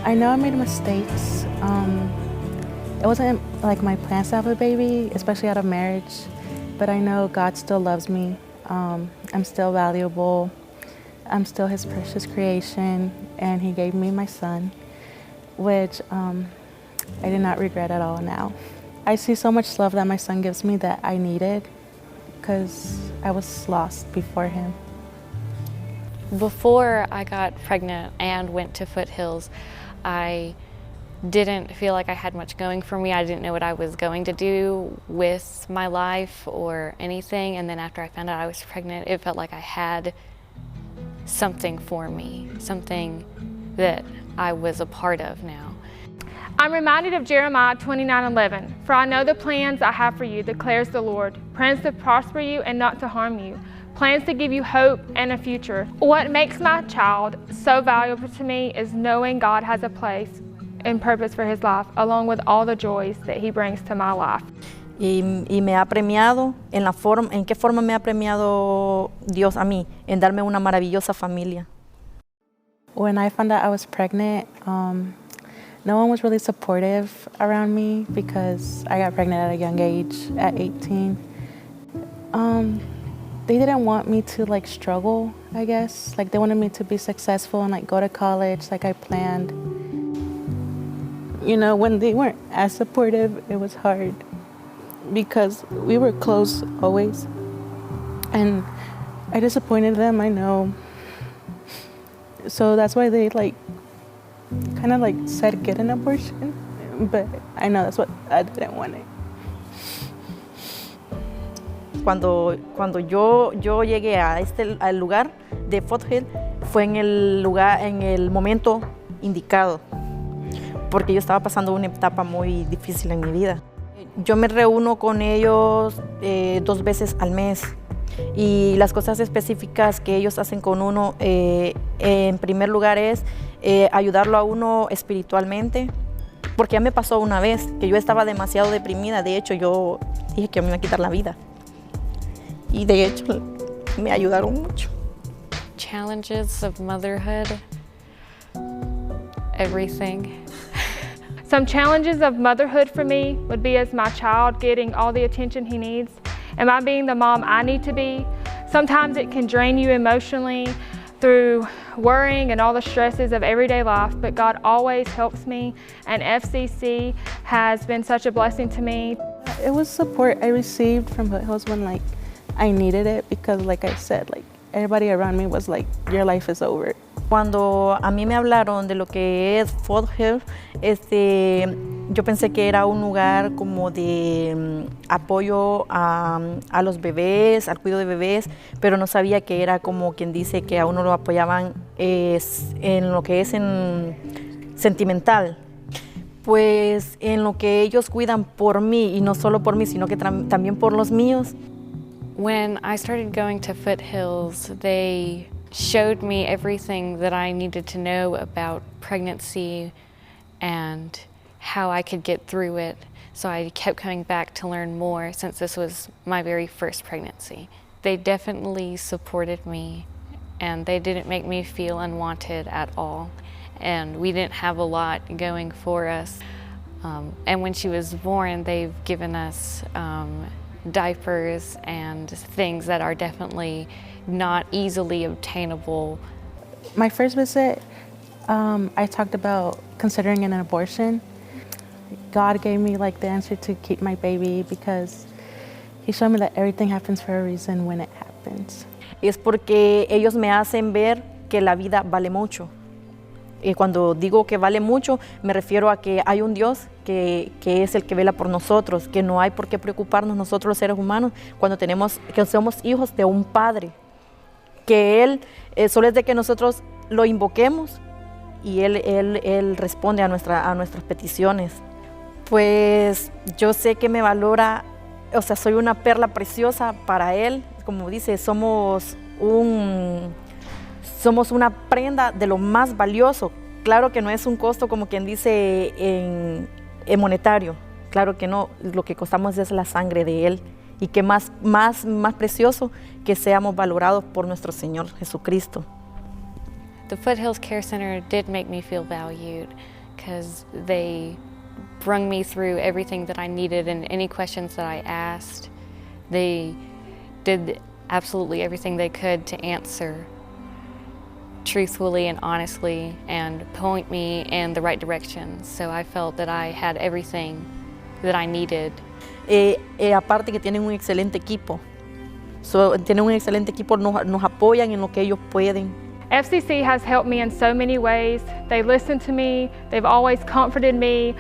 I know I made mistakes. It wasn't like my plans to have a baby, especially out of marriage, but I know God still loves me. I'm still valuable. I'm still His precious creation, and He gave me my son, which I did not regret at all now. I see so much love that my son gives me that I needed because I was lost before him. Before I got pregnant and went to Foothills, I didn't feel like I had much going for me. I didn't know what I was going to do with my life or anything. And then after I found out I was pregnant, it felt like I had something for me, something that I was a part of now. I'm reminded of Jeremiah 29:11. For I know the plans I have for you, declares the Lord, plans to prosper you and not to harm you, plans to give you hope and a future. What makes my child so valuable to me is knowing God has a place and purpose for his life, along with all the joys that he brings to my life. Y me ha premiado, ¿en qué forma me ha premiado Dios a mí? En darme una maravillosa familia. When I found out I was pregnant, no one was really supportive around me because I got pregnant at a young age, at 18. They didn't want me to like struggle, I guess. Like they wanted me to be successful and like go to college like I planned. You know, when they weren't as supportive, it was hard because we were close always. And I disappointed them, I know. So that's why they like kind of like said get an abortion, but I know that's what I didn't want it. Cuando yo llegué al lugar de Foothills, fue en el momento indicado, porque yo estaba pasando una etapa muy difícil en mi vida. Yo me reúno con ellos 2 veces al mes y las cosas específicas que ellos hacen con uno, en primer lugar es ayudarlo a uno espiritualmente, porque ya me pasó una vez que yo estaba demasiado deprimida. De hecho, yo dije que me iba a quitar la vida y de hecho me ayudaron mucho. Challenges of motherhood, everything. Some challenges of motherhood for me would be as my child getting all the attention he needs. Am I being the mom I need to be? Sometimes it can drain you emotionally through worrying and all the stresses of everyday life, but God always helps me, and FCC has been such a blessing to me. It was support I received from Foothills when like I needed it because like I said, like everybody around me was like, your life is over. Cuando a mí me hablaron de lo que es Foothills, yo pensé que era un lugar como de apoyo a los bebés, al cuidado de bebés, pero no sabía que era como quien dice que a uno lo apoyaban en lo que es en sentimental. Pues en lo que ellos cuidan por mí, y no solo por mí, sino que también por los míos. When I started going to Foothills, they showed me everything that I needed to know about pregnancy and how I could get through it. So I kept coming back to learn more since this was my very first pregnancy. They definitely supported me and they didn't make me feel unwanted at all. And we didn't have a lot going for us. And when she was born, they've given us diapers and things that are definitely not easily obtainable. My first visit, I talked about considering an abortion. God gave me like the answer to keep my baby because He showed me that everything happens for a reason when it happens. Es porque ellos me hacen ver que la vida vale mucho. Y cuando digo que vale mucho, me refiero a que hay un Dios que es el que vela por nosotros, que no hay por qué preocuparnos nosotros los seres humanos que somos hijos de un Padre, que Él solo es de que nosotros lo invoquemos y Él responde a nuestras peticiones. Pues yo sé que me valora, o sea, soy una perla preciosa para Él, como dice, somos una prenda de lo más valioso. Claro que no es un costo como quien dice en monetario, claro que no, lo que costamos es la sangre de Él y que más precioso que seamos valorados por nuestro Señor Jesucristo. The Foothills Care Center did make me feel valued. because they brung me through everything that I needed, and any questions that I asked, they did absolutely everything they could to answer truthfully and honestly and point me in the right direction. So I felt that I had everything that I needed. Aparte que tienen un excelente equipo. Tienen un excelente equipo, nos apoyan en lo que ellos pueden. FCC has helped me in so many ways. They listened to me. They've always comforted me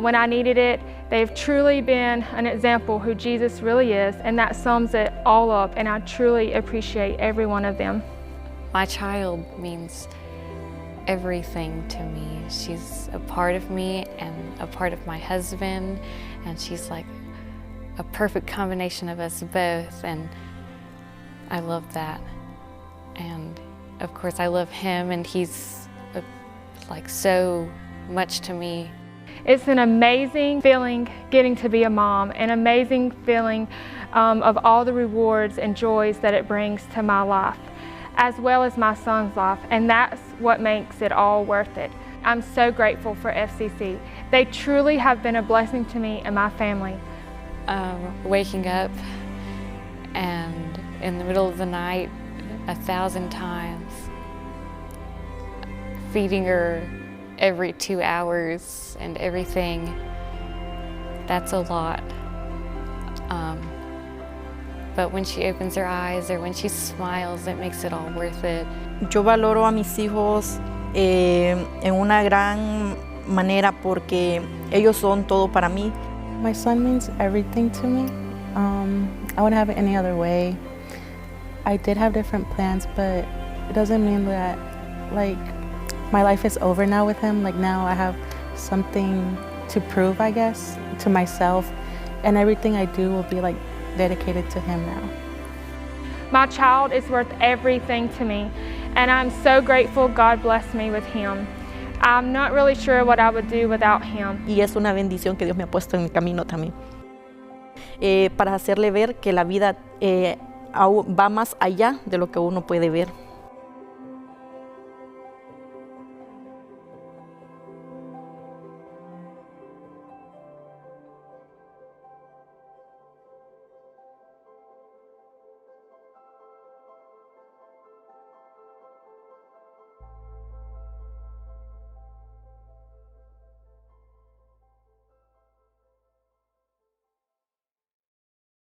when I needed it. They've truly been an example who Jesus really is, and that sums it all up, and I truly appreciate every one of them. My child means everything to me. She's a part of me and a part of my husband, and she's like a perfect combination of us both, and I love that. And of course I love him, and he's like so much to me. It's an amazing feeling getting to be a mom, an amazing feeling of all the rewards and joys that it brings to my life, as well as my son's life, and that's what makes it all worth it. I'm so grateful for FCC. They truly have been a blessing to me and my family. Waking up and in the middle of the night 1,000 times, feeding her every 2 hours and everything, that's a lot. But when she opens her eyes or when she smiles, it makes it all worth it. Yo valoro a mis hijos en una gran manera porque ellos son todo para mí. My son means everything to me. I wouldn't have it any other way. I did have different plans, but it doesn't mean that like my life is over now with him. Like now I have something to prove, I guess, to myself, and everything I do will be like dedicated to him now. My child is worth everything to me, and I'm so grateful God blessed me with him. I'm not really sure what I would do without him. Y es una bendición que Dios me ha puesto en mi camino también. Para hacerle ver que la vida va más allá de lo que uno puede ver.